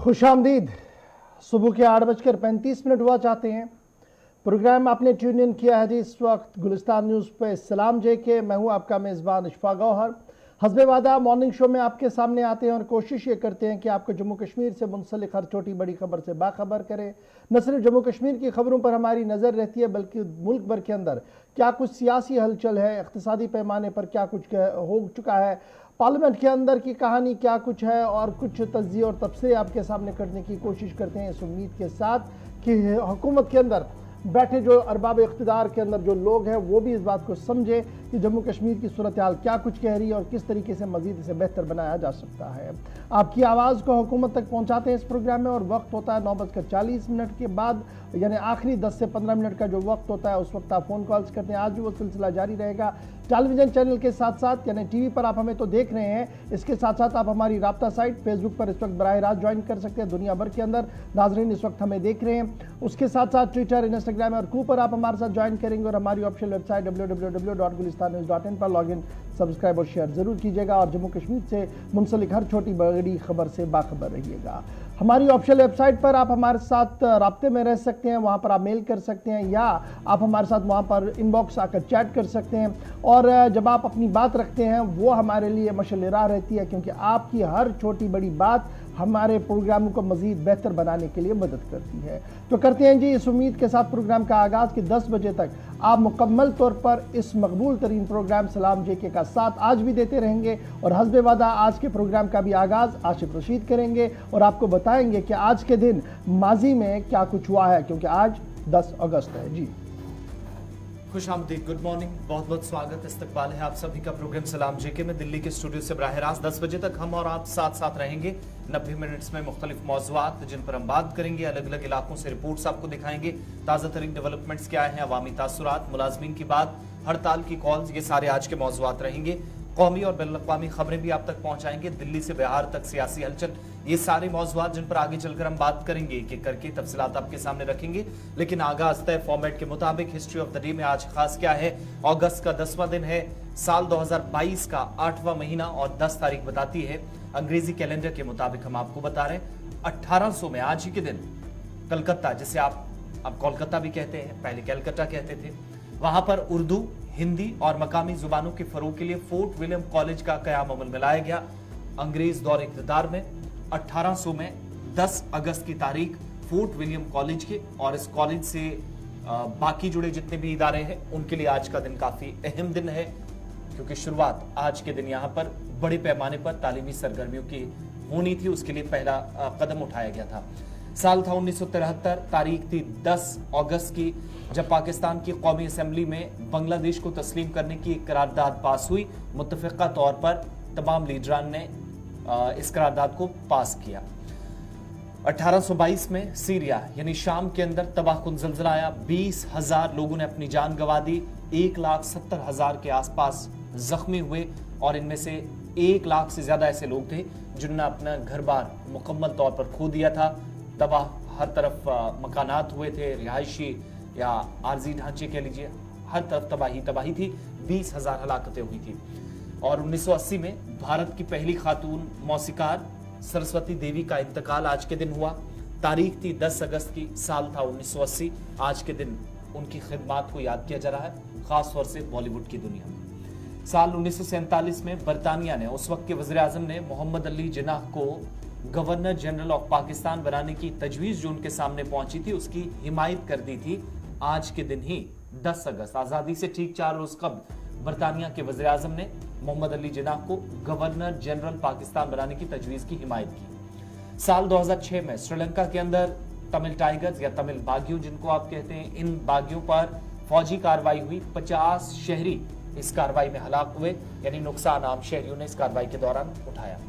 खुशामदीद। सुबह के 8:35 हुआ चाहते हैं। प्रोग्राम आपने ट्यून इन किया है जी। इस वक्त गुलिस्तान न्यूज़ पे सलाम जे के मैं हूं आपका मेज़बान इशफाक गौहर। हस्बे वादा मॉर्निंग शो में आपके सामने आते हैं और कोशिश ये करते हैं कि आपको जम्मू कश्मीर से मुंसलिक हर छोटी बड़ी खबर से बाखबर करें। न सिर्फ जम्मू कश्मीर की खबरों पर हमारी नज़र रहती है बल्कि मुल्क भर के अंदर क्या कुछ सियासी हलचल है, इक़्तिसादी पैमाने पर क्या कुछ हो चुका है, पार्लियामेंट के अंदर की कहानी क्या कुछ है, और कुछ तज्ज़िये और तबसरे आपके सामने करने की कोशिश करते हैं इस उम्मीद के साथ कि हुकूमत के अंदर बैठे जो अरबाब इख्तिदार के अंदर जो लोग हैं वो भी इस बात को समझे कि जम्मू कश्मीर की सूरत हाल क्या कुछ कह रही है और किस तरीके से मज़ीद इसे बेहतर बनाया जा सकता है। आपकी आवाज़ को हुकूमत तक पहुंचाते हैं इस प्रोग्राम में, और वक्त होता है 9:40 के बाद, यानी आखिरी 10 से 15 मिनट का जो वक्त होता है उस वक्त आप फ़ोन कॉल्स करते हैं। आज भी वो सिलसिला जारी रहेगा टेलीविज़न चैनल के साथ साथ, यानी टीवी पर आप हमें तो देख रहे हैं, इसके साथ साथ आप हमारी राब्ता साइट फेसबुक पर इस वक्त बराह रास्त ज्वाइन कर सकते हैं। दुनिया भर के अंदर नाजरीन इस वक्त हमें देख रहे हैं। उसके साथ साथ ट्विटर, इंस्टाग्राम और कू पर आप हमारे साथ ज्वाइन करेंगे, और हमारी ऑफिशियल वेबसाइट www.gulistannews.in पर लॉगिन, सब्सक्राइब और शेयर जरूर कीजिएगा, और जम्मू कश्मीर से मुंसलिक हर छोटी बड़ी खबर से बाखबर रहिएगा। हमारी ऑफिशियल वेबसाइट पर आप हमारे साथ राब्ते में रह सकते हैं, वहाँ पर आप मेल कर सकते हैं, या आप हमारे साथ वहाँ पर इनबॉक्स आकर चैट कर सकते हैं। और जब आप अपनी बात रखते हैं वो हमारे लिए मशअल राह रहती है, क्योंकि आपकी हर छोटी बड़ी बात हमारे प्रोग्राम को मज़ीद बेहतर बनाने के लिए मदद करती है। तो करते हैं जी इस उम्मीद के साथ प्रोग्राम का आगाज़ कि 10 बजे तक आप मुकम्मल तौर पर इस मकबूल तरीन प्रोग्राम सलाम जेके का साथ आज भी देते रहेंगे, और हस्बे वादा आज के प्रोग्राम का भी आगाज़ आशिफ रशीद करेंगे और आपको बताएंगे कि आज के दिन माजी में क्या कुछ हुआ है, क्योंकि आज 10 अगस्त है जी। खुश आमदीद, गुड मॉर्निंग, बहुत बहुत स्वागत, इस्तकबाल है आप सभी का प्रोग्राम सलाम जेके में दिल्ली के स्टूडियो से बराह रास्त 10 बजे तक हम और आप साथ साथ रहेंगे। 90 मिनट्स में मुख्तलिफ मौज़ूआत जिन पर हम बात करेंगे, अलग अलग इलाकों से रिपोर्ट्स आपको दिखाएंगे, ताज़ा तरीन डेवलपमेंट्स क्या हैं, अवामी तासुरात, मुलाजमीन की बात, हड़ताल की कॉल्स, ये सारे आज के मौज़ूआत रहेंगे। कौमी और बैनुल-अक़वामी खबरें भी आप तक पहुंचाएंगे, दिल्ली से बिहार तक सियासी हलचल, ये सारे मौज़ूआत जिन पर आगे चलकर हम बात करेंगे, एक एक करके तफसीलात आपके सामने रखेंगे। लेकिन आगाज तय फॉर्मेट के मुताबिक हिस्ट्री ऑफ द डे में आज खास क्या है। अगस्त का 10वां दिन है, साल 2022 का 8वां महीना और 10 तारीख बताती है अंग्रेजी कैलेंडर के मुताबिक। हम आपको बता रहे हैं 1800 में आज ही के दिन कलकत्ता, जिसे आप अब कोलकाता भी कहते हैं, पहले कलकत्ता कहते थे, वहां पर उर्दू, हिंदी और मकामी जुबानों के फरोग के लिए फोर्ट विलियम कॉलेज का कयाम अमल में लाया गया। अंग्रेज दौर इक़्तिदार में 1800 में 10 अगस्त की तारीख फोर्ट विलियम कॉलेज के, और इस कॉलेज से बाकी जुड़े जितने भी इदारे हैं उनके लिए आज का दिन काफी अहम दिन है, क्योंकि शुरुआत आज के दिन यहाँ पर बड़े पैमाने पर तालीमी सरगर्मियों की होनी थी, उसके लिए पहला कदम उठाया गया था। साल था 1973, तारीख थी 10 अगस्त की, जब पाकिस्तान की कौमी असेंबली में बांग्लादेश को तस्लीम करने की एक करारदाद पास हुई। मुत्तफ़िक़ा तौर पर तमाम लीडरान ने इस करारदाद को पास किया। 1822 में सीरिया यानी शाम के अंदर तबाहकुन ज़ल्ज़ला आया, 20,000 लोगों ने अपनी जान गंवा दी, 1,70,000 के आसपास जख्मी हुए, और इनमें से 1 लाख से ज्यादा ऐसे लोग थे जिन्होंने अपना घर बार मुकम्मल तौर पर खो दिया था। तबाह हर तरफ मकानात हुए थे, रिहायशी या आर्जी ढांचे कह लीजिए, हर तरफ तबाही थी, 20,000 हलाकतें हुई थी। और 1980 में भारत की पहली खातून मौसीकार सरस्वती देवी का इंतकाल आज के दिन हुआ। तारीख थी 10 अगस्त की, साल था 1980। आज के दिन उनकी खिदमात को याद किया जा रहा है, खास तौर से बॉलीवुड की दुनिया में। साल 1947 में बरतानिया ने, उस वक्त के वज़ीर आज़म ने मोहम्मद अली जिन्नाह को गवर्नर जनरल ऑफ पाकिस्तान बनाने की तजवीज़ जो उनके सामने पहुंची थी उसकी हिमायत कर दी थी। आज के दिन ही 10 अगस्त, आज़ादी से ठीक 4 रोज कबल, बरतानिया के वज़ीर आज़म ने मोहम्मद अली जिन्नाह को गवर्नर जनरल पाकिस्तान बनाने की तजवीज़ की हिमायत की। साल 2006 में श्रीलंका के अंदर तमिल टाइगर्स या तमिल बागियों जिनको आप कहते हैं, इन बागियों पर फौजी कार्रवाई हुई। 50 शहरी इस कार्रवाई में हलाक हुए, यानी नुकसान आम शहरियों ने इस कार्रवाई के दौरान उठाया।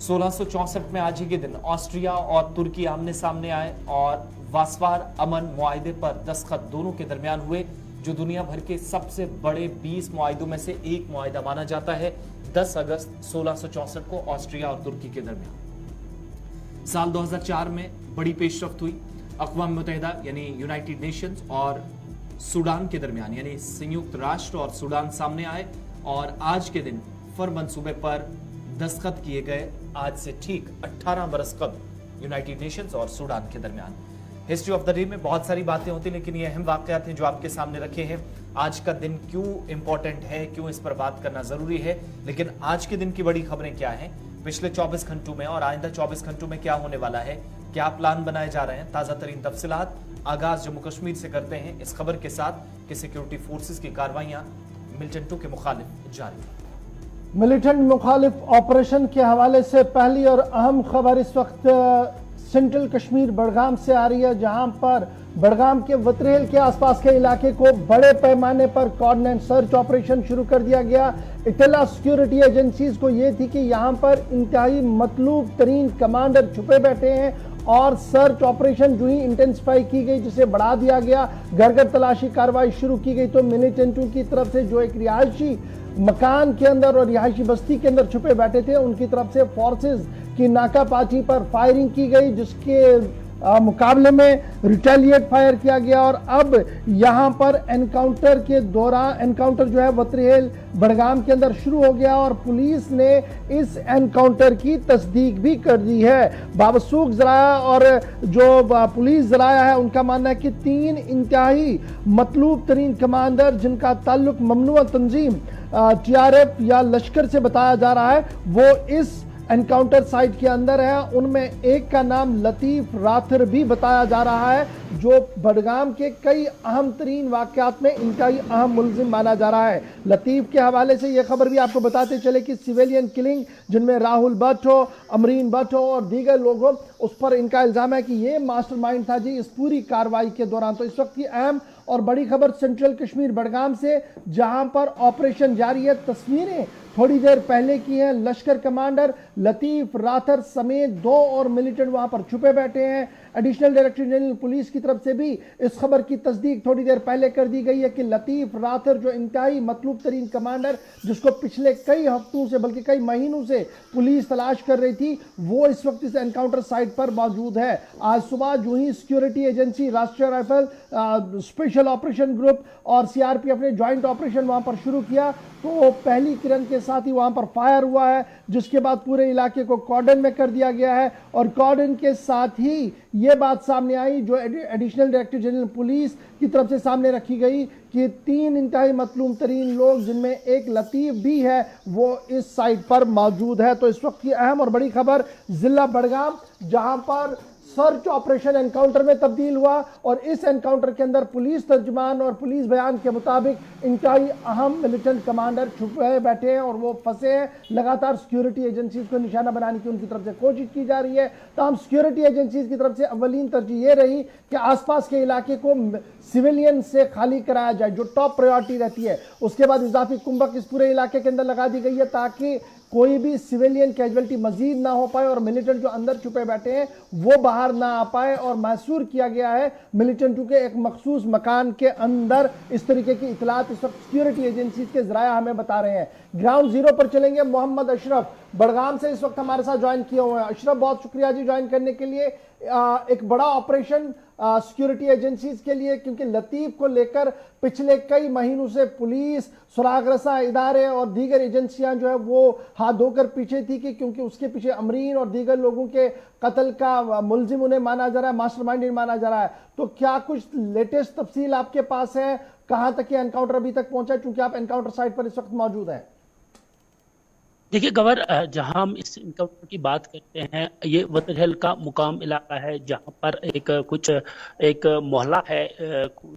1664 में आज ही के दिन ऑस्ट्रिया और तुर्की आमने सामने आए और वास्वार अमन मुआहिदे पर दस्तखत दोनों के दरमियान हुए, जो दुनिया भर के सबसे बड़े 20 मुआहिदों में से एक मुआहिदा माना जाता है। 10 अगस्त 1664 को ऑस्ट्रिया और तुर्की के दरमियान। साल 2004 में बड़ी पेशरफ्त हुई। अक़वाम मुत्तहिदा यानी यूनाइटेड नेशंस और सूडान के दरमियान, यानी संयुक्त राष्ट्र और सूडान सामने आए, और आज के दिन फर मंसूबे पर दस्तखत किए गए। आज से ठीक 18 बरस कबल यूनाइटेड नेशंस और सूडान के दरमियान। हिस्ट्री ऑफ द डे में बहुत सारी बातें होती हैं, लेकिन ये अहम वाकयात हैं जो आपके सामने रखे हैं। आज का दिन क्यों इंपॉर्टेंट है, क्यों इस पर बात करना जरूरी है, लेकिन आज के दिन की बड़ी खबरें क्या हैं, पिछले 24 घंटों में और आइंदा 24 घंटों में क्या होने वाला है, क्या प्लान बनाए जा रहे हैं, ताजा तरीन तफसीलात आगाज जम्मू कश्मीर से करते हैं इस खबर के साथ कि सिक्योरिटी फोर्सेस की कार्रवाइयां मिलिटेंट के मुखालिफ जारी। मिलिटेंट मुखालिफ ऑपरेशन के हवाले से पहली और अहम खबर इस वक्त सेंट्रल कश्मीर बड़गाम से आ रही है, जहां पर बड़गाम के वतरेल के आसपास के इलाके को बड़े पैमाने पर कोऑर्डिनेट सर्च ऑपरेशन शुरू कर दिया गया। इत्तला सिक्योरिटी एजेंसीज को यह थी कि यहां पर इंतहाई मतलूब तरीन कमांडर छुपे बैठे हैं और सर्च ऑपरेशन जो ही इंटेंसिफाई की गई, जिसे बढ़ा दिया गया, घर घर तलाशी कार्रवाई शुरू की गई। तो मिलिटेंटों की तरफ से जो एक रिहायशी मकान के अंदर और रिहायशी बस्ती के अंदर छुपे बैठे थे, उनकी तरफ से फोर्सेस की नाकापाची पर फायरिंग की गई, जिसके मुकाबले में रिटेलिएट फायर किया गया। और अब यहां पर एनकाउंटर के दौरान एनकाउंटर जो है वतरेल बड़गाम के अंदर शुरू हो गया और पुलिस ने इस एनकाउंटर की तस्दीक भी कर दी है। बावसूख जराया और जो पुलिस जराया है उनका मानना है कि 3 इंतहाई मतलूब तरीन कमांडर जिनका ताल्लुक ममनुआ तंजीम TRF या लश्कर से बताया जा रहा है, वो इस एनकाउंटर साइट के अंदर है। उनमें एक का नाम लतीफ राथर भी बताया जा रहा है, जो बडगाम के कई अहम तरीन वाकयात में इनका ही अहम मुलजिम माना जा रहा है। लतीफ के हवाले से यह खबर भी आपको बताते चले कि सिविलियन किलिंग जिनमें राहुल भट्ट हो, अमरीन भट्ट हो और दीगर लोग हो, उस पर इनका इल्जाम है कि ये मास्टरमाइंड था जी इस पूरी कार्रवाई के दौरान। तो इस वक्त की अहम और बड़ी खबर सेंट्रल कश्मीर बडगाम से, जहां पर ऑपरेशन जारी है। तस्वीरें थोड़ी देर पहले की हैं, लश्कर कमांडर लतीफ राथर समेत 2 और मिलिटेंट वहां पर छुपे बैठे हैं। एडिशनल डायरेक्टर जनरल पुलिस की तरफ से भी इस खबर की तस्दीक थोड़ी देर पहले कर दी गई है कि लतीफ राथर जो इंतहाई मतलूब तरीन कमांडर, जिसको पिछले कई हफ्तों से बल्कि कई महीनों से पुलिस तलाश कर रही थी, वो इस वक्त इस एनकाउंटर साइट पर मौजूद है। आज सुबह जो ही सिक्योरिटी एजेंसी, राष्ट्रीय राइफल स्पेशल ऑपरेशन ग्रुप और CRPF ने ज्वाइंट ऑपरेशन वहां पर शुरू किया, तो पहली किरण के साथ ही वहां पर फायर हुआ है, जिसके बाद पूरे इलाके को कॉर्डन में कर दिया गया है। और कॉर्डन के साथ ही ये बात सामने आई जो एडिशनल डायरेक्टर जनरल पुलिस की तरफ से सामने रखी गई कि 3 इंतहाई मतलूब तरीन लोग, जिनमें एक लतीफ भी है, वो इस साइट पर मौजूद है। तो इस वक्त की अहम और बड़ी खबर जिला बडगाम, जहां पर सर्च ऑपरेशन एनकाउंटर में तब्दील हुआ और इस एनकाउंटर के अंदर पुलिस तर्जुमान और पुलिस बयान के मुताबिक इंतहाई अहम मिलिटेंट कमांडर छुपे बैठे हैं और वो फंसे हैं। लगातार सिक्योरिटी एजेंसीज को निशाना बनाने की उनकी तरफ से कोशिश की जा रही है। तमाम सिक्योरिटी एजेंसीज की तरफ से अव्वलीन तरजीह ये रही कि आसपास के इलाके को सिविलियन से खाली कराया जाए, जो टॉप प्रायोरिटी रहती है। उसके बाद इजाफी कुंभक इस पूरे इलाके के अंदर लगा दी गई है ताकि कोई भी सिविलियन कैजुअलिटी मजीद ना हो पाए और मिलिटेंट जो अंदर छुपे बैठे हैं वो बाहर ना आ पाए। और महसूर किया गया है मिलिटेंटों के एक मखसूस मकान के अंदर इस तरीके की इतलात इस वक्त सिक्योरिटी एजेंसीज के जराया हमें बता रहे हैं। ग्राउंड जीरो पर चलेंगे। मोहम्मद अशरफ बडगाम से इस वक्त हमारे साथ ज्वाइन किए हुए हैं। अशरफ, बहुत शुक्रिया जी ज्वाइन करने के लिए। एक बड़ा ऑपरेशन सिक्योरिटी एजेंसीज के लिए, क्योंकि लतीफ को लेकर पिछले कई महीनों से पुलिस, सुरागरसा इदारे और दीगर एजेंसियां जो है वो हाथ धोकर पीछे थी कि क्योंकि उसके पीछे अमरीन और दीगर लोगों के कत्ल का मुलजिम उन्हें माना जा रहा है, मास्टरमाइंड माना जा रहा है। तो क्या कुछ लेटेस्ट तफसील आपके पास है? कहां तक ये एनकाउंटर अभी तक पहुंचा, क्योंकि आप एनकाउंटर साइट पर इस वक्त मौजूद हैं? देखिए गवर, जहां हम इस इनकाउंटर की बात करते हैं, ये वतरहल का मुकाम इलाका है जहां पर एक मोहल्ला है,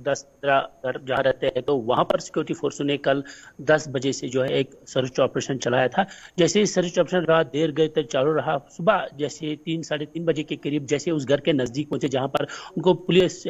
10-15 घर जहाँ रहते हैं। तो वहां पर सिक्योरिटी फोर्सों ने कल 10 बजे से जो है एक सर्च ऑपरेशन चलाया था। जैसे ही सर्च ऑपरेशन रहा, देर गए तक चालू रहा। सुबह जैसे 3-3:30 बजे के करीब जैसे उस घर के नजदीक पहुंचे जहां पर उनको police,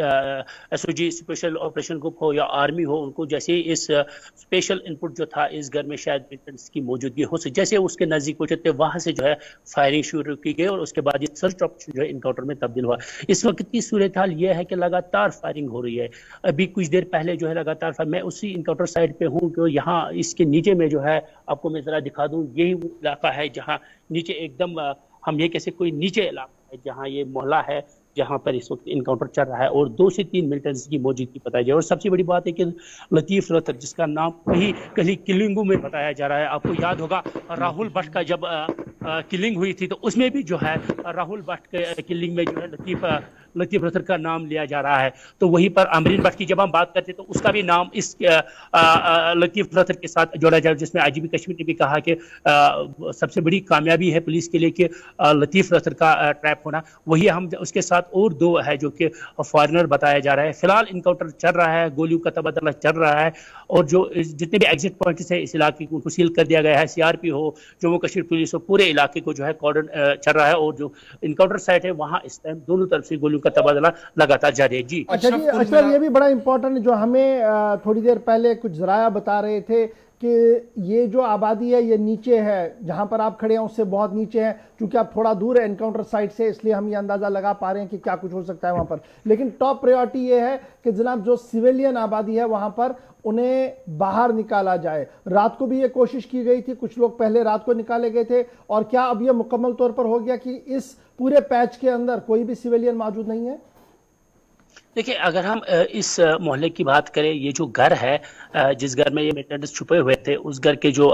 SOG special operation group हो या आर्मी हो, उनको जैसे इस स्पेशल इनपुट जो था इस घर में शायद मिलिटेंट्स की मौजूदगी हो सके, जैसे उसके नजदीक पहुंचे थे वहां से जो है फायरिंग शुरू की गई और उसके बाद ये सर्च ऑपरेशन जो है इनकाउंटर में तब्दील हुआ। इस वक्त की सूरत हाल यह है कि लगातार फायरिंग हो रही है। अभी कुछ देर पहले जो है लगातार मैं उसी इनकाउंटर साइट पे हूँ कि यहाँ इसके नीचे में जो है आपको मैं जरा दिखा दूं, यही वो इलाका है जहाँ नीचे एकदम हम ये कैसे कोई नीचे इलाका है जहाँ ये मोहल्ला है जहां पर इस वक्त इनकाउंटर चल रहा है और 2 से 3 मिलिटेंट्स की मौजूदगी बताई जाए। और सबसे बड़ी बात है कि लतीफ राथर, जिसका नाम कहीं किलिंगू में बताया जा रहा है, आपको याद होगा राहुल भट्ट का जब किलिंग हुई थी, तो उसमें भी जो है राहुल भट्ट के किलिंग में जो है लतीफ रथर का नाम लिया जा रहा है। तो वहीं पर अमरीन भट्ट की जब हम बात करते हैं तो उसका भी नाम इस लतीफ रथर के साथ जोड़ा जाए, जिसमें आईजीपी कश्मीर ने भी कहा कि सबसे बड़ी कामयाबी है पुलिस के लिए कि लतीफ रथर का ट्रैप होना। वही हम उसके साथ और दो है जो कि फॉरेनर बताया जा रहा है। फिलहाल इनकाउंटर चल रहा है, गोलियों का तबादला चल रहा है, और जो जितने भी एग्जिट पॉइंट्स है इस इलाके को सील कर दिया गया है। सीआरपी हो, जम्मू कश्मीर पुलिस हो, पूरे इलाके को जो है कॉर्डन चल रहा है, और जो इनकाउंटर साइट है वहां इस टाइम दोनों तरफ से गोलियों का तबादला लगातार जारी है। जी अच्छा जी, अशरफ ये भी बड़ा इंपॉर्टेंट है जो हमें थोड़ी देर पहले कुछ जराया बता रहे थे कि ये जो आबादी है ये नीचे है, जहां पर आप खड़े हैं उससे बहुत नीचे है। क्योंकि आप थोड़ा दूर है एनकाउंटर साइट से, इसलिए हम ये अंदाजा लगा पा रहे हैं कि क्या कुछ हो सकता है वहां पर। लेकिन टॉप प्रायोरिटी ये है कि जनाब जो सिविलियन आबादी है वहां पर उन्हें बाहर निकाला जाए। रात को भी ये कोशिश की गई थी, कुछ लोग पहले रात को निकाले गए थे, और क्या अब ये मुकम्मल तौर पर हो गया कि इस पूरे पैच के अंदर कोई भी सिविलियन मौजूद नहीं है? देखिए, अगर हम इस मोहल्ले की बात करें, ये जो घर है जिस घर में ये मिलिटेंट्स छुपे हुए थे, उस घर के जो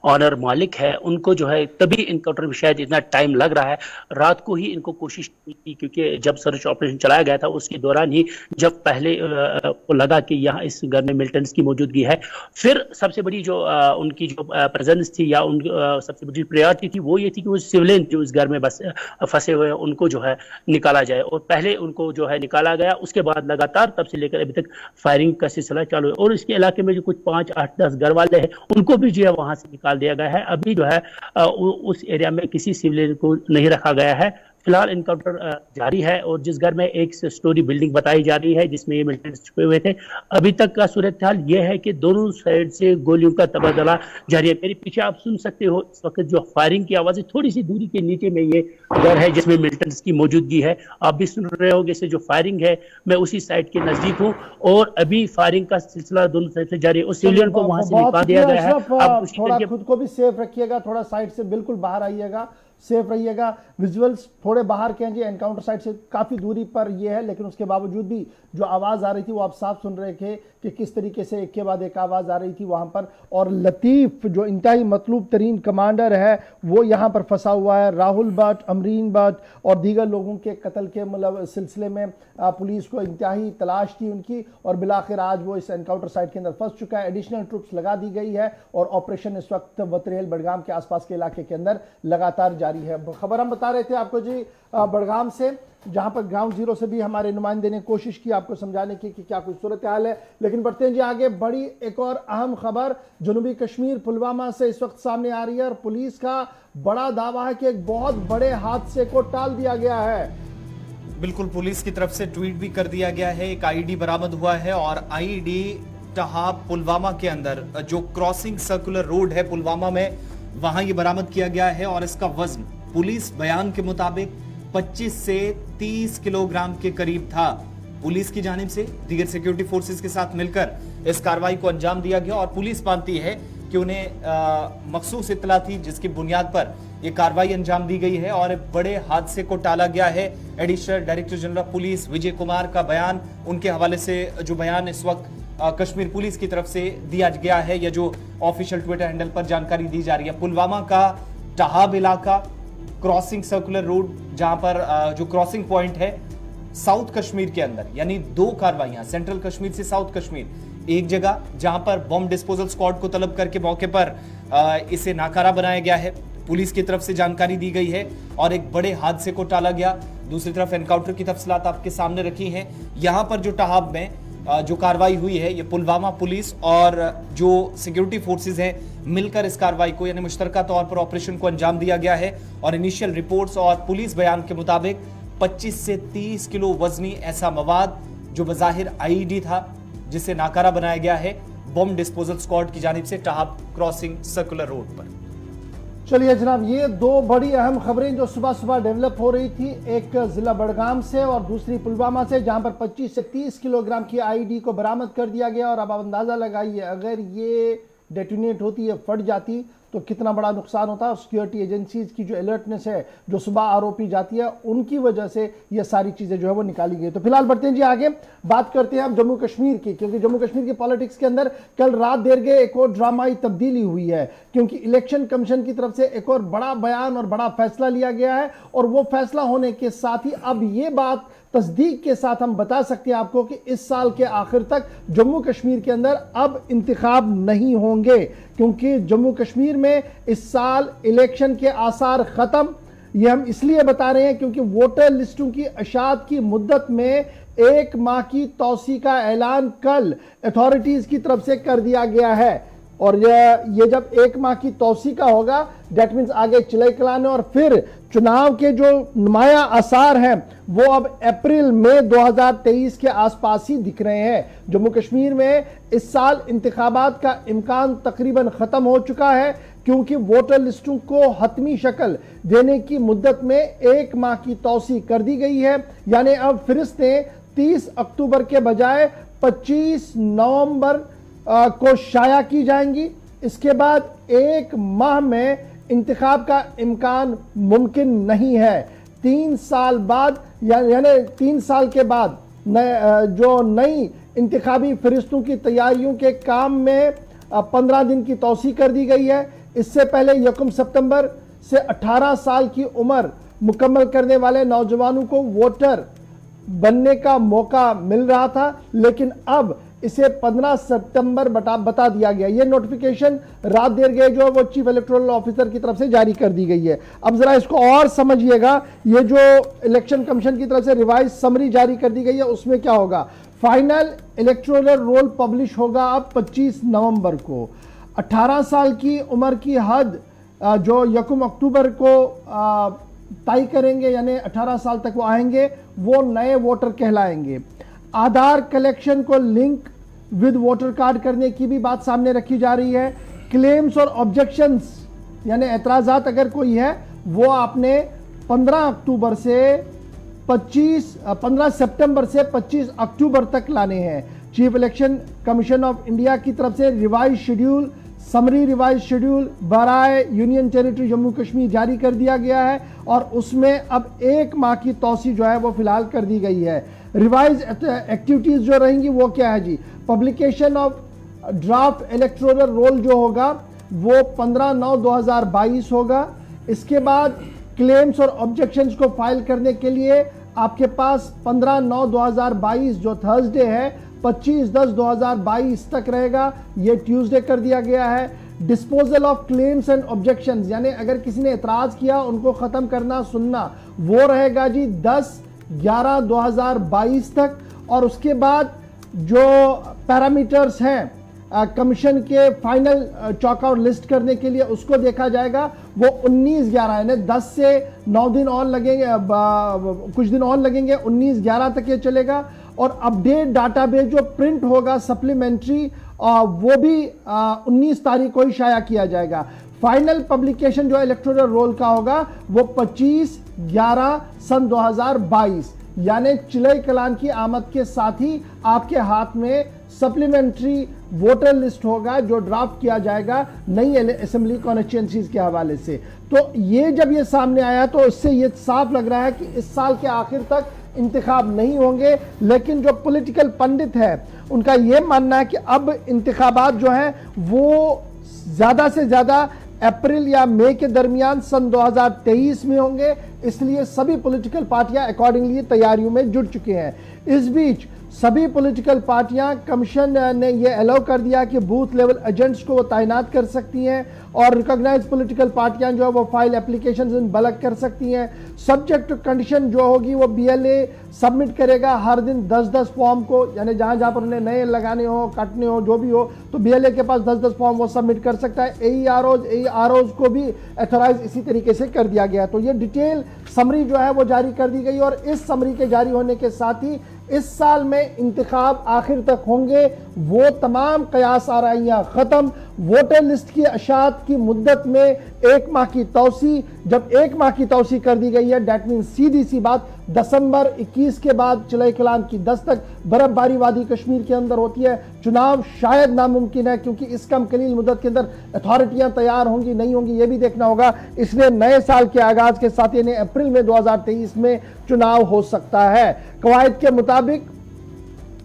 ऑनर मालिक है उनको जो है तभी इनकाउंटर में शायद इतना टाइम लग रहा है। रात को ही इनको कोशिश की, क्योंकि जब सर्च ऑपरेशन चलाया गया था उसके दौरान ही जब पहले को लगा कि यहाँ इस घर में मिलिटेंट्स की मौजूदगी है, फिर सबसे बड़ी जो उनकी जो प्रेजेंस थी या उन सबसे बड़ी प्रायोरिटी थी वो ये थी कि वो सिविलियन जो इस घर में बस फंसे हुए हैं उनको जो है निकाला जाए। और पहले उनको जो है निकाला गया, उसके बाद लगातार तब से लेकर अभी तक फायरिंग का सिलसिला चालू है। और इसके इलाके में जो कुछ 5-8-10 घर वाले हैं उनको भी जो है वहां से निकाल दिया गया है। अभी जो है उस एरिया में किसी सिविलियन को नहीं रखा गया है। फिलहाल इनकाउंटर जारी है, और जिस घर में एक स्टोरी बिल्डिंग बताई जा रही है जिसमें ये मिलिटेंट्स छुपे हुए थे, अभी तक का सूरत हाल ये है कि दोनों साइड से गोलियों का तबादला जारी है। मेरे पीछे आप सुन सकते हो इस वक्त जो फायरिंग की आवाज़ है, थोड़ी सी दूरी के नीचे में ये घर है जिसमें मिलिटेंट्स की मौजूदगी है। आप भी सुन रहे होगे से जो फायरिंग है, मैं उसी साइड के नजदीक हूँ, और अभी फायरिंग का सिलसिला दोनों साइड से जारी है। उस सिविलियन को वहां से निकाल दिया गया है। आप थोड़ा खुद को भी सेफ रखिएगा, थोड़ा साइड से बिल्कुल बाहर आइएगा, सेफ रहिएगा। विजुअल्स थोड़े बाहर के हैं जी, एनकाउंटर साइट से काफ़ी दूरी पर ये है, लेकिन उसके बावजूद भी जो आवाज़ आ रही थी वो आप साफ सुन रहे थे कि किस तरीके से एक के बाद एक आवाज़ आ रही थी वहाँ पर। और लतीफ़ जो इंतहाई मतलूब तरीन कमांडर है वो यहाँ पर फंसा हुआ है। राहुल भट्ट, अमरीन भट्ट और दीगर लोगों के कत्ल के मतलब सिलसिले में पुलिस को इंतहाई तलाश थी उनकी, और बिलाखिर आज वो इस एनकाउंटर साइट के अंदर फंस चुका है। एडिशनल ट्रुप्स लगा दी गई है, और ऑपरेशन इस वक्त वतरेल बडगाम के आसपास के इलाके के अंदर लगातार जारी है। खबर हम बता रहे थे आपको जी बडगाम से, जहां पर ग्राउंड जीरो से भी हमारे नुमाइंदे ने कोशिश की आपको समझाने की कि क्या कुछ सूरत हाल है। लेकिन बढ़ते हैं जी आगे, बड़ी एक और अहम खबर जनूबी कश्मीर पुलवामा से इस वक्त सामने आ रही है, और पुलिस का बड़ा दावा है कि एक बहुत बड़े हादसे को टाल दिया गया है। बिल्कुल, पुलिस की तरफ से ट्वीट भी कर दिया गया है। एक आईडी बरामद हुआ है, और आईडी टहाब पुलवामा के अंदर जो क्रॉसिंग सर्कुलर रोड है पुलवामा में, वहां ये बरामद किया गया है। और इसका वजन पुलिस बयान के मुताबिक 25 से 30 किलोग्राम के करीब था। पुलिस की जानिब से दीगर सिक्योरिटी फोर्सेस के साथ मिलकर इस कार्रवाई को अंजाम दिया गया, और पुलिस मानती है कि उन्हें मखसूस इत्तला थी जिसकी बुनियाद पर यह कार्रवाई अंजाम दी गई है और बड़े हादसे को टाला गया है। Additional director general police Vijay Kumar का बयान, उनके हवाले से जो बयान इस वक्त कश्मीर पुलिस की तरफ से दिया गया है, या जो ऑफिशियल ट्विटर हैंडल पर जानकारी दी जा रही है, पुलवामा का टहाब इलाका, क्रॉसिंग सर्कुलर रोड, जहां पर जो क्रॉसिंग पॉइंट है साउथ कश्मीर के अंदर, यानी दो कार्रवाइयां सेंट्रल कश्मीर से साउथ कश्मीर, एक जगह जहां पर बॉम्ब डिस्पोजल स्क्वाड को तलब करके मौके पर इसे नाकारा बनाया गया है, पुलिस की तरफ से जानकारी दी गई है, और एक बड़े हादसे को टाला गया। दूसरी तरफ एनकाउंटर की तफसीलात आपके सामने रखी हैं। यहां पर जो टहाब में जो कार्रवाई हुई है, ये पुलवामा पुलिस और जो सिक्योरिटी फोर्सेस हैं मिलकर इस कार्रवाई को, यानी मुश्तरका तौर पर ऑपरेशन को अंजाम दिया गया है। और इनिशियल रिपोर्ट्स और पुलिस बयान के मुताबिक 25 से 30 किलो वजनी ऐसा मवाद जो बज़ाहिर आईडी था, जिसे नाकारा बनाया गया है बॉम्ब डिस्पोजल स्क्वाड की जानिब से टहाब क्रॉसिंग सर्कुलर रोड पर। चलिए जनाब, ये दो बड़ी अहम खबरें जो सुबह सुबह डेवलप हो रही थी, एक जिला बडगाम से और दूसरी पुलवामा से, जहां पर 25 से 30 किलोग्राम की आईडी को बरामद कर दिया गया। और अब आप अंदाजा लगाइए, अगर ये डेटोनेट होती है, फट जाती, तो कितना बड़ा नुकसान होता है। सिक्योरिटी एजेंसीज की जो अलर्टनेस है, जो सुबह आरोपी जाती है, उनकी वजह से ये सारी चीज़ें जो है वो निकाली गई। तो फिलहाल बढ़ते हैं जी आगे, बात करते हैं अब जम्मू कश्मीर की, क्योंकि जम्मू कश्मीर की पॉलिटिक्स के अंदर कल रात देर गए एक और ड्रामाई तब्दीली हुई है, क्योंकि इलेक्शन कमीशन की तरफ से एक और बड़ा बयान और बड़ा फैसला लिया गया है। और वो फैसला होने के साथ ही अब ये बात तस्दीक के साथ हम बता सकते हैं आपको कि इस साल के आखिर तक जम्मू कश्मीर के अंदर अब इंतखाब नहीं होंगे, क्योंकि जम्मू कश्मीर में इस साल इलेक्शन के आसार खत्म। ये हम इसलिए बता रहे हैं क्योंकि वोटर लिस्टों की अशात की मुद्दत में 1 माह की तौसी का ऐलान कल अथॉरिटीज की तरफ से कर दिया गया है। और ये जब 1 माह की तौसी का होगा, डेट मीन्स आगे चिलई कलाने और फिर चुनाव के जो नुमाया आसार हैं वो अब अप्रैल मई 2023 के आसपास ही दिख रहे हैं। जम्मू कश्मीर में इस साल इंतखाबात का इम्कान तकरीबन खत्म हो चुका है, क्योंकि वोटर लिस्टों को हतमी शक्ल देने की मुद्दत में 1 माह की तौसी कर दी गई है। यानी अब फहरिस्तें 30 अक्टूबर के बजाय 25 नवंबर को शाया की जाएंगी। इसके बाद 1 माह में इंतखाब का इम्कान मुमकिन नहीं है। 3 साल बाद यानी 3 साल के बाद जो नई इंतखाबी फरिश्तों की तैयारियों के काम में 15 दिन की तौसी कर दी गई है। इससे पहले 1 सितंबर से 18 साल की उम्र मुकम्मल करने वाले नौजवानों को वोटर बनने का मौका मिल रहा था, लेकिन अब इसे 15 सितंबर बता दिया गया। ये नोटिफिकेशन रात देर गए जो वो चीफ इलेक्टोरल ऑफिसर की तरफ से जारी कर दी गई है। अब जरा इसको और समझिएगा, ये जो इलेक्शन कमीशन की तरफ से रिवाइज समरी जारी कर दी गई है उसमें क्या होगा। फाइनल इलेक्टोरल रोल पब्लिश होगा अब 25 नवंबर को। 18 साल की उम्र की हद जो 1 अक्टूबर को तय करेंगे, यानी 18 साल तक वो आएंगे, वो नए वोटर कहलाएंगे। आधार कलेक्शन को लिंक विद वोटर कार्ड करने की भी बात सामने रखी जा रही है। क्लेम्स और ऑब्जेक्शंस यानी एतराज़ात अगर कोई है वो आपने 15 सितंबर से 25 अक्टूबर तक लाने हैं। Chief election commission of India की तरफ से revise schedule, summary revise schedule बराए यूनियन टेरिटरी जम्मू कश्मीर जारी कर दिया गया है और उसमें अब 1 माह की तौसी जो है वो फिलहाल कर दी गई है। रिवाइज एक्टिविटीज जो रहेंगी वो क्या है जी। Publication of draft electoral roll जो होगा वो 15/9/2022 होगा। इसके बाद क्लेम्स और ऑब्जेक्शंस को फाइल करने के लिए आपके पास 15/9/2022 जो थर्सडे है 25/10/2022 तक रहेगा, ये ट्यूसडे कर दिया गया है। Disposal of claims and objections यानी अगर किसी ने एतराज किया उनको खत्म करना सुनना वो रहेगा जी 10/11/2022 तक। और उसके बाद जो पैरामीटर्स हैं कमीशन के फाइनल चॉकआउट लिस्ट करने के लिए उसको देखा जाएगा, वो 19/11 यानी 10 से 9 दिन और लगेंगे, कुछ दिन और लगेंगे, 19/11 तक ये चलेगा। और अपडेट डाटाबेस जो प्रिंट होगा सप्लीमेंट्री वो भी 19 तारीख को ही शाया किया जाएगा। फाइनल पब्लिकेशन जो इलेक्टोरल रोल का होगा वो 25/11/2022 यानी चिलई कलान की आमद के साथ ही आपके हाथ में सप्लीमेंट्री वोटर लिस्ट होगा जो ड्राफ्ट किया जाएगा नई असेंबली कॉन्स्टिट्यूएंसीज के हवाले से। तो ये जब ये सामने आया तो इससे ये साफ लग रहा है कि इस साल के आखिर तक इंतखाब नहीं होंगे। लेकिन जो पॉलिटिकल पंडित है उनका ये मानना है कि अब इंतखाबात जो हैं वो ज़्यादा से ज़्यादा अप्रैल या मई के दरमियान सन 2023 में होंगे, इसलिए सभी पॉलिटिकल पार्टियां अकॉर्डिंगली तैयारियों में जुट चुके हैं। इस बीच सभी पॉलिटिकल पार्टियां कमीशन ने यह अलाउ कर दिया कि बूथ लेवल एजेंट्स को वो तैनात कर सकती हैं और रिकॉग्नाइज पॉलिटिकल पार्टियां जो है वो फाइल एप्लीकेशंस इन बल्क कर सकती हैं। सब्जेक्ट टू कंडीशन जो होगी वो बीएलए सबमिट करेगा हर दिन 10-10 फॉर्म को, यानी जहां जहां पर उन्हें नए लगाने हो काटने हो जो भी हो तो बीएलए के पास 10-10 फॉर्म वो सबमिट कर सकता है। एईआरओज को भी अथोराइज इसी तरीके से कर दिया गया। तो ये डिटेल समरी जो है वो जारी कर दी गई और इस समरी के जारी होने के साथ ही इस साल में इंतखाब आखिर तक होंगे। वो तमाम कयास आराइयां खत्म, वोटर लिस्ट की अशात की मुद्दत में 1 माह की तौसी, जब 1 माह की तौसी कर दी गई है डेट मीन सीधी सी बात दिसंबर 21 के बाद चिलई कलान की दस्तक, बर्फबारी वादी कश्मीर के अंदर होती है। चुनाव शायद नामुमकिन है क्योंकि इस कम कलील मुद्दत के अंदर अथॉरिटियां तैयार होंगी नहीं होंगी ये भी देखना होगा। इसलिए नए साल के आगाज के साथ यानी अप्रैल में 2023 में चुनाव हो सकता है। कवायद के मुताबिक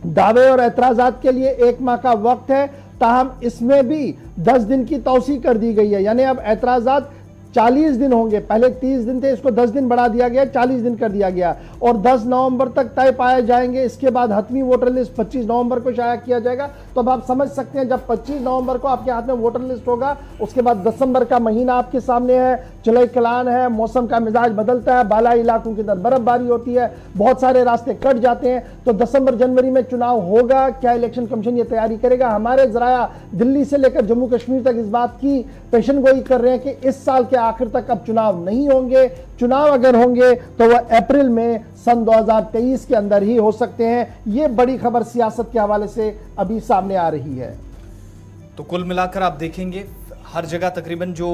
दावे और एतराजात के लिए 1 माह का वक्त है, ताहम इसमें भी 10 दिन की तौसी कर दी गई है। यानी अब एतराजात 40 दिन होंगे, पहले 30 दिन थे, इसको 10 दिन बढ़ा दिया गया, 40 दिन कर दिया गया और 10 नवंबर तक तय पाए जाएंगे। इसके बाद हतमी वोटर लिस्ट 25 नवंबर को शाया किया जाएगा। तो अब आप समझ सकते हैं जब 25 नवंबर को आपके हाथ में वोटर लिस्ट होगा, उसके बाद दिसंबर का महीना आपके सामने है, चिलई कलान है, मौसम का मिजाज बदलता है, बालाई इलाकों के अंदर बर्फबारी होती है, बहुत सारे रास्ते कट जाते हैं। तो दिसंबर जनवरी में चुनाव होगा। क्या इलेक्शन कमीशन ये तैयारी करेगा? हमारे जराया दिल्ली से लेकर जम्मू कश्मीर तक इस बात की पेशन गोई कर रहे हैं कि इस साल के आखिर तक अब चुनाव नहीं होंगे। चुनाव अगर होंगे तो वह अप्रैल में सन 2023 के अंदर ही हो सकते हैं। ये बड़ी खबर सियासत के हवाले से अभी सामने आ रही है। तो कुल मिलाकर आप देखेंगे हर जगह तकरीबन जो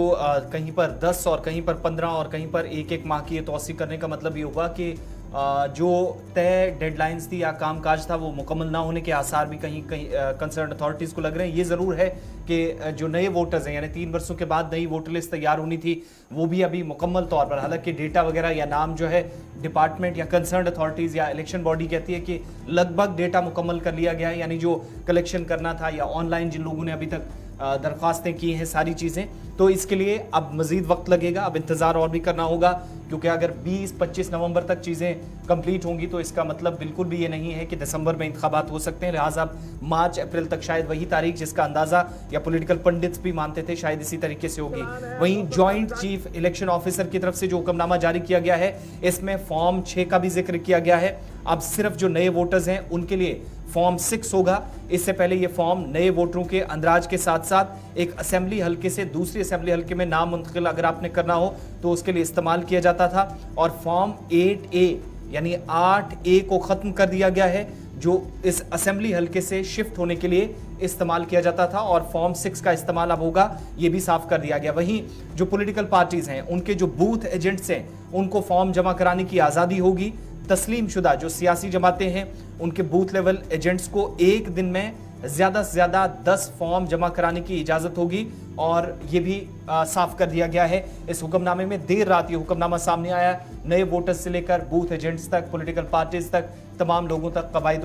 कहीं पर 10 और कहीं पर 15 और कहीं पर एक माह की तौसी करने का मतलब ये होगा कि जो तय डेडलाइंस थी या कामकाज था वो मुकम्मल ना होने के आसार भी कहीं कहीं कंसर्न अथॉरिटीज़ को लग रहे हैं। ये ज़रूर है कि जो नए वोटर्स हैं यानी 3 वर्षों के बाद नई वोटर लिस्ट तैयार होनी थी वो भी अभी मुकम्मल तौर पर, हालांकि डेटा वगैरह या नाम जो है डिपार्टमेंट या कंसर्न अथॉरिटीज़ या इलेक्शन बॉडी कहती है कि लगभग डेटा मुकम्मल कर लिया गया है, यानी जो कलेक्शन करना था या ऑनलाइन जिन लोगों ने अभी तक दरख्वास्तें की हैं सारी चीज़ें, तो इसके लिए अब मज़ीद वक्त लगेगा, अब इंतज़ार और भी करना होगा क्योंकि अगर 20-25 नवंबर तक चीज़ें कंप्लीट होंगी तो इसका मतलब बिल्कुल भी ये नहीं है कि दिसंबर में इंतखाबात हो सकते हैं। लिहाजा मार्च अप्रैल तक शायद वही तारीख जिसका अंदाज़ा या पॉलिटिकल पंडित्स भी मानते थे शायद इसी तरीके से होगी। वहीं जॉइंट चीफ इलेक्शन ऑफिसर की तरफ से जो हुक्मनामा जारी किया गया है इसमें फॉर्म 6 का भी जिक्र किया गया है। अब सिर्फ जो नए वोटर्स हैं उनके लिए फॉर्म 6 होगा। इससे पहले ये फॉर्म नए वोटरों के अंदराज के साथ साथ एक असेंबली हल्के से दूसरी असेंबली हल्के में नाम मुंतकिल अगर आपने करना हो तो उसके लिए इस्तेमाल किया जाता था। और फॉर्म 8A यानी 8A को खत्म कर दिया गया है जो इस असेंबली हल्के से शिफ्ट होने के लिए इस्तेमाल किया जाता था और फॉर्म 6 का इस्तेमाल अब होगा, ये भी साफ कर दिया गया। वहीं जो पॉलिटिकल पार्टीज हैं उनके जो बूथ एजेंट्स हैं उनको फॉर्म जमा कराने की आज़ादी होगी। तस्लीम शुदा जो सियासी जमातें हैं उनके बूथ लेवल एजेंट्स को एक दिन में ज़्यादा से ज़्यादा 10 फॉर्म जमा कराने की इजाज़त होगी और ये भी साफ कर दिया गया है। इस हुक्मनामे में देर रात ये हुक्मनामा सामने आया। नए वोटर्स से लेकर बूथ एजेंट्स तक, पॉलिटिकल पार्टीज तक, तमाम लोगों तक कवायद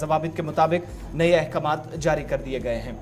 ज़वाबित के मुताबिक नए अहकामात जारी कर दिए गए हैं।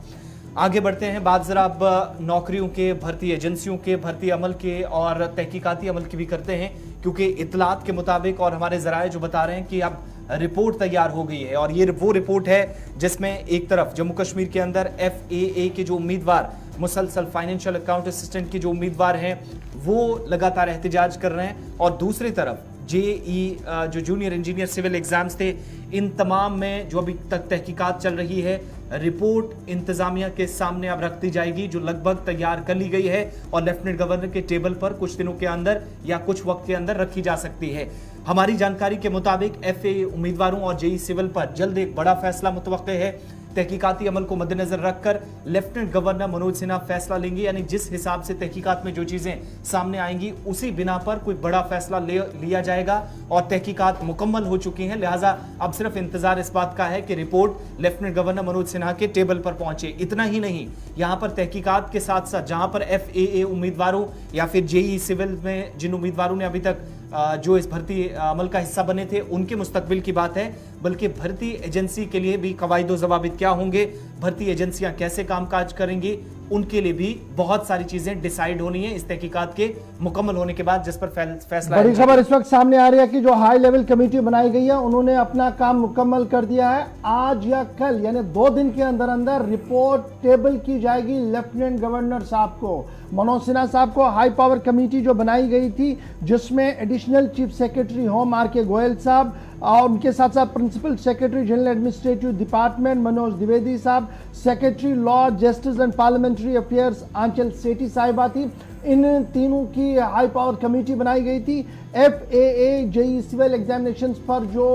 आगे बढ़ते हैं, बात ज़रा अब नौकरियों के, भर्ती एजेंसियों के, भर्ती अमल के और तहकीकाती अमल की भी करते हैं क्योंकि इतलात के मुताबिक और हमारे ज़राए जो बता रहे हैं कि अब रिपोर्ट तैयार हो गई है और ये वो रिपोर्ट है जिसमें एक तरफ जम्मू कश्मीर के अंदर FAA के जो उम्मीदवार, मुसलसल फाइनेंशियल अकाउंट असिस्टेंट के जो उम्मीदवार हैं वो लगातार एहतजाज कर रहे हैं और दूसरी तरफ JE जो जूनियर इंजीनियर सिविल एग्जाम्स थे इन तमाम में जो अभी तक तहकीकात चल रही है, रिपोर्ट इंतजामिया के सामने अब रख दी जाएगी जो लगभग तैयार कर ली गई है और लेफ्टिनेंट गवर्नर के टेबल पर कुछ दिनों के अंदर या कुछ वक्त के अंदर रखी जा सकती है। हमारी जानकारी के मुताबिक FAA उम्मीदवारों और JE सिविल पर जल्द एक बड़ा फैसला मुतवक्के है। तहकीकाती अमल को मद्देनजर रखकर लेफ्टिनेंट गवर्नर मनोज सिन्हा फैसला लेंगे, यानी जिस हिसाब से तहकीकात में जो चीजें सामने आएंगी उसी बिना पर कोई बड़ा फैसला लिया जाएगा और तहकीकात मुकम्मल हो चुकी हैं। लिहाजा अब सिर्फ इंतजार इस बात का है कि report lieutenant governor Manoj Sinha के टेबल पर पहुंचे। इतना ही नहीं, यहाँ पर तहकीकात के साथ साथ जहां पर FAA उम्मीदवारों या फिर JE सिविल में जिन उम्मीदवारों ने अभी तक जो इस भर्ती अमल का हिस्सा बने थे उनके मुस्तकबिल की बात है, बल्कि भर्ती एजेंसी के लिए भी कवायद ज़वाबित क्या होंगे, भर्ती एजेंसियां कैसे कामकाज करेंगी, उनके लिए भी बहुत सारी चीजें डिसाइड होनी है इस तहकीकात के मुकम्मल होने के बाद, जिस पर फैसला। बड़ी खबर इस वक्त सामने आ रही है कि जो हाई लेवल कमेटी बनाई गई है उन्होंने अपना काम मुकम्मल कर दिया है। आज या कल यानी 2 दिन के अंदर अंदर रिपोर्ट टेबल की जाएगी लेफ्टिनेंट गवर्नर साहब को, मनोज सिन्हा साहब को। हाई पावर कमेटी जो बनाई गई थी जिसमें additional chief secretary home RK Goyal साहब और उनके साथ साथ principal secretary general administrative department Manoj Dwivedi साहब, secretary law justice and parliamentary affairs Anchal Sethi साहिबा थी। इन तीनों की हाई पावर कमेटी बनाई गई थी। FAA JE सिविल एग्जामिनेशंस पर जो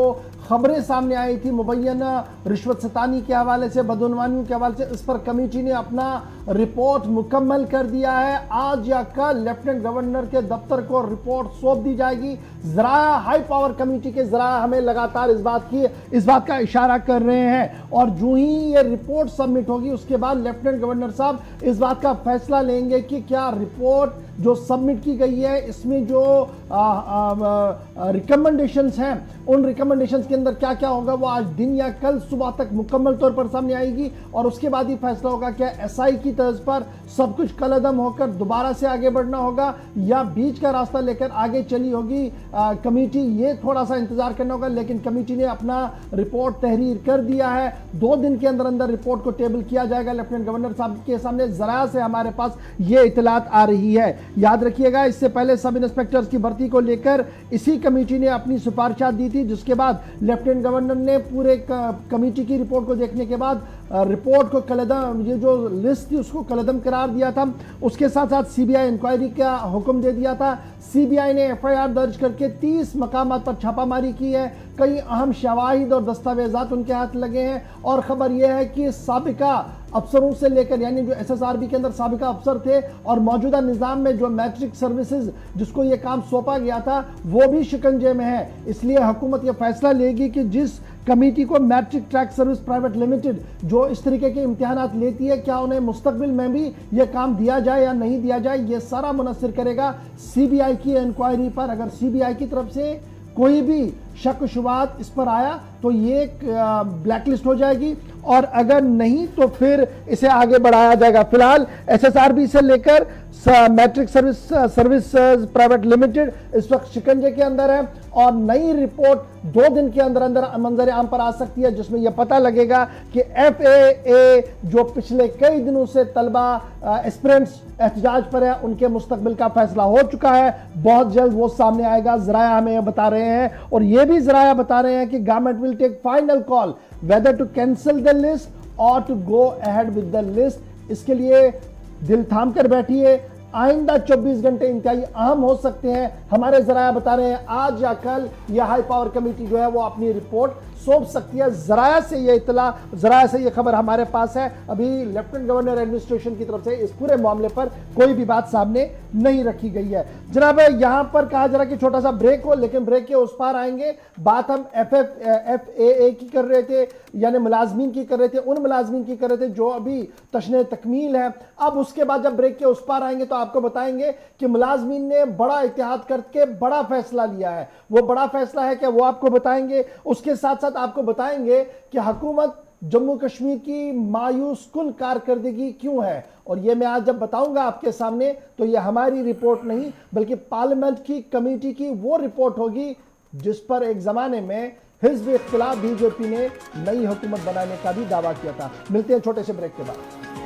खबरें सामने आई थी मुबैना रिश्वत सतानी के हवाले से, बदउनवानियों के हवाले से, इस पर कमेटी ने अपना रिपोर्ट मुकम्मल कर दिया है। आज या कल लेफ्टिनेंट गवर्नर के दफ्तर को रिपोर्ट सौंप दी जाएगी। ज़राया हाई पावर कमेटी के ज़राया हमें लगातार इस बात का इशारा कर रहे हैं और जो ही ये रिपोर्ट सबमिट होगी उसके बाद लेफ्टिनेंट गवर्नर साहब इस बात का फैसला लेंगे कि क्या रिपोर्ट जो सबमिट की गई है इसमें जो रिकमेंडेशंस हैं उन रिकमेंडेशंस के अंदर क्या क्या होगा वो आज दिन या कल सुबह तक मुकम्मल तौर पर सामने आएगी और उसके बाद ही फैसला होगा क्या एसआई की तर्ज पर सब कुछ कलअदम होकर दोबारा से आगे बढ़ना होगा या बीच का रास्ता लेकर आगे चली होगी कमेटी। ये थोड़ा सा इंतजार करना होगा, लेकिन कमेटी ने अपना रिपोर्ट तहरीर कर दिया है। 2 दिन के अंदर अंदर रिपोर्ट को टेबल किया जाएगा लेफ्टिनेंट गवर्नर साहब के सामने। ज़राया से हमारे पास ये इतलात आ रही है। याद रखिएगा इससे पहले सब इंस्पेक्टर्स की भर्ती को लेकर इसी कमेटी ने अपनी सिफारिशात दी थी, जिसके बाद लेफ्टिनेंट गवर्नर ने पूरे कमेटी की रिपोर्ट को देखने के बाद रिपोर्ट को कलअदम, ये जो लिस्ट थी उसको कलअदम करार दिया था। उसके साथ साथ सीबीआई इंक्वायरी का हुक्म दे दिया था। सीबीआई ने एफआईआर दर्ज करके 30 मकामात पर छापामारी की है। कई अहम शवाहिद और दस्तावेजात उनके हाथ लगे हैं और खबर यह है कि साबिका अफसरों से लेकर यानी जो एसएसआरबी के अंदर साबिका अफसर थे और मौजूदा निज़ाम में जो मैट्रिक सर्विसेज जिसको ये काम सौंपा गया था वो भी शिकंजे में है। इसलिए हुकूमत ये फैसला लेगी कि जिस कमेटी को metric track service private limited जो इस तरीके के इम्तिहानात लेती है, क्या उन्हें मुस्तकबिल में भी ये काम दिया जाए या नहीं दिया जाए, ये सारा मुनस्सिर करेगा सीबीआई की इंक्वायरी पर। अगर सीबीआई की तरफ से कोई भी शक शुबात इस पर आया तो ये ब्लैकलिस्ट हो जाएगी और अगर नहीं तो फिर इसे आगे बढ़ाया जाएगा। फिलहाल एसएसआरबी से लेकर मैट्रिक सर्विस प्राइवेट लिमिटेड इस वक्त शिकंजे के अंदर है और नई रिपोर्ट 2 दिन के अंदर अंदर मंजर आम पर आ सकती है, जिसमें यह पता लगेगा कि एफएए जो पिछले कई दिनों से तलबा एस्पिरेंट्स एहतजाज पर है उनके मुस्तकबिल का फैसला हो चुका है। बहुत जल्द वो सामने आएगा। ज़राया हमें बता रहे हैं और ये भी ज़राया बता रहे हैं कि government will take final call whether to cancel the list और to go ahead with the list. इसके लिए दिल थाम कर बैठिए। आइंदा 24 घंटे इंतहाई अहम हो सकते हैं। हमारे ज़राया बता रहे हैं आज या कल यह हाई पावर कमेटी जो है वो अपनी रिपोर्ट सौंप सकती है। ज़राया से ये खबर हमारे पास है। अभी लेफ्टिनेंट गवर्नर एडमिनिस्ट्रेशन की तरफ से इस पूरे मामले पर कोई भी बात सामने नहीं रखी गई है। जनाब यहां पर कहा जा रहा कि छोटा सा ब्रेक हो, लेकिन ब्रेक के उस पार आएंगे। बात हम एफएए की कर रहे थे, यानी मुलाजमीन की कर रहे थे, उन मुलाजमीन की कर रहे थे जो अभी तशने तकमील है। अब उसके बाद जब ब्रेक के उस पार आएंगे तो आपको बताएंगे कि मुलाजमीन ने बड़ा इत्तेहाद करके बड़ा फैसला लिया है। वो बड़ा फैसला है क्या, वो आपको बताएंगे। उसके साथ साथ आपको बताएंगे कि हुकूमत जम्मू कश्मीर की मायूस कुन कारकर्दगी क्यों है। और ये मैं आज जब बताऊंगा आपके सामने तो ये हमारी रिपोर्ट नहीं बल्कि पार्लियामेंट की कमेटी की वो रिपोर्ट होगी जिस पर एक जमाने में हिज़्ब-ए-इख्तिलाफ बीजेपी ने नई हुकूमत बनाने का भी दावा किया था। मिलते हैं छोटे से ब्रेक के बाद।